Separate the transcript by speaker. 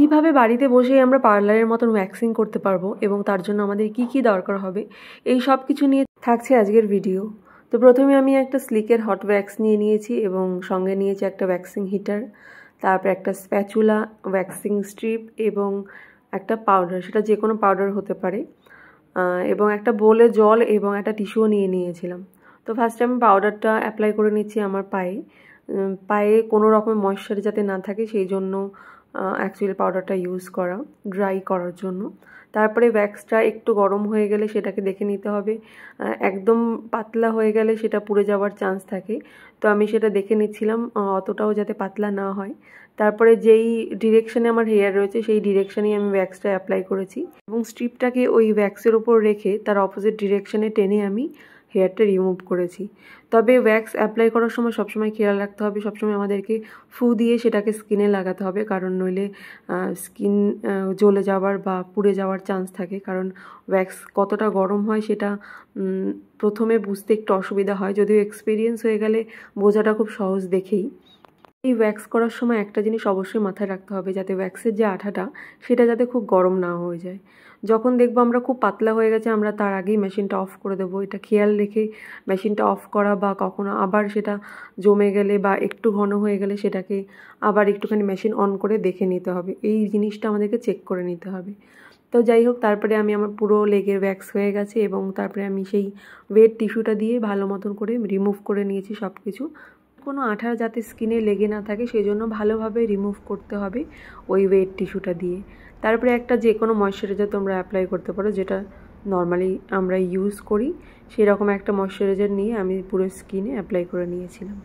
Speaker 1: কীভাবে বাড়িতে বসেই আমরা পার্লারের মতন ওয়্যাক্সিং করতে পারবো এবং তার জন্য আমাদের কি কি দরকার হবে এই সব কিছু নিয়ে থাকছে আজকের ভিডিও। তো প্রথমে আমি একটা স্লিকের হট ওয়্যাক্স নিয়ে নিয়েছি এবং সঙ্গে নিয়েছি একটা ওয়্যাক্সিং হিটার, তারপর একটা স্প্যাচুলা, ওয়্যাক্সিং স্ট্রিপ এবং একটা পাউডার, সেটা যে কোনো পাউডার হতে পারে, এবং একটা বোলে জল এবং একটা টিস্যুও নিয়ে নিয়েছিলাম। তো ফার্স্টে আমি পাউডারটা অ্যাপ্লাই করে নিচ্ছি আমার পায়ে। পায়ে কোনো রকম ময়েশ্চার যাতে না থাকে সেই জন্য অ্যাকচুয়ালি পাউডারটা ইউজ করা ড্রাই করার জন্য। তারপরে ওয়্যাক্সটা একটু গরম হয়ে গেলে সেটাকে দেখে নিতে হবে, একদম পাতলা হয়ে গেলে সেটা পুড়ে যাওয়ার চান্স থাকে। তো আমি সেটা দেখে নিচ্ছিলাম অতটাও যাতে পাতলা না হয়। তারপরে যেই ডিরেকশানে আমার হেয়ার রয়েছে সেই ডিরেকশানেই আমি ওয়্যাক্সটা অ্যাপ্লাই করেছি এবং স্ট্রিপটাকে ওই ওয়্যাক্সের ওপর রেখে তার অপোজিট ডিরেকশানে টেনে আমি হেয়ারটা রিমুভ করেছি। তবে ওয়্যাক্স অ্যাপ্লাই করার সময় সবসময় খেয়াল রাখতে হবে, সবসময় আমাদেরকে ফু দিয়ে সেটাকে স্কিনে লাগাতে হবে, কারণ নইলে স্কিন জ্বলে যাওয়ার বা পুড়ে যাওয়ার চান্স থাকে। কারণ ওয়্যাক্স কতটা গরম হয় সেটা প্রথমে বুঝতে একটু অসুবিধা হয়, যদিও এক্সপিরিয়েন্স হয়ে গেলে বোঝাটা খুব সহজ দেখেই। এই ওয়্যাক্স করার সময় একটা জিনিস অবশ্যই মাথায় রাখতে হবে, যাতে ওয়্যাক্সের যে আঠাটা সেটা যাতে খুব গরম না হয়ে যায়। যখন দেখবো আমরা খুব পাতলা হয়ে গেছে আমরা তার আগেই মেশিনটা অফ করে দেবো। এটা খেয়াল রেখে মেশিনটা অফ করা, বা কখনো আবার সেটা জমে গেলে বা একটু ঘন হয়ে গেলে সেটাকে আবার একটুখানি মেশিন অন করে দেখে নিতে হবে। এই জিনিসটা আমাদেরকে চেক করে নিতে হবে। তো যাই হোক, তারপরে আমি আমার পুরো লেগের ওয়্যাক্স হয়ে গেছে এবং তারপরে আমি সেই ওয়েট টিস্যুটা দিয়ে ভালো মতন করে রিমুভ করে নিয়েছি সব কিছু। কোনো আঠা যাতে স্কিনে লেগে না থাকে সেই জন্য ভালোভাবে রিমুভ করতে হবে ওই ওয়েট টিস্যুটা দিয়ে। তারপরে একটা যে কোনো ময়শ্চারাইজার তোমরা অ্যাপ্লাই করতে পারো, যেটা নর্মালি আমরা ইউজ করি, সেরকম একটা ময়শ্চারাইজার নিয়ে আমি পুরো স্কিনে অ্যাপ্লাই করে নিয়েছিলাম।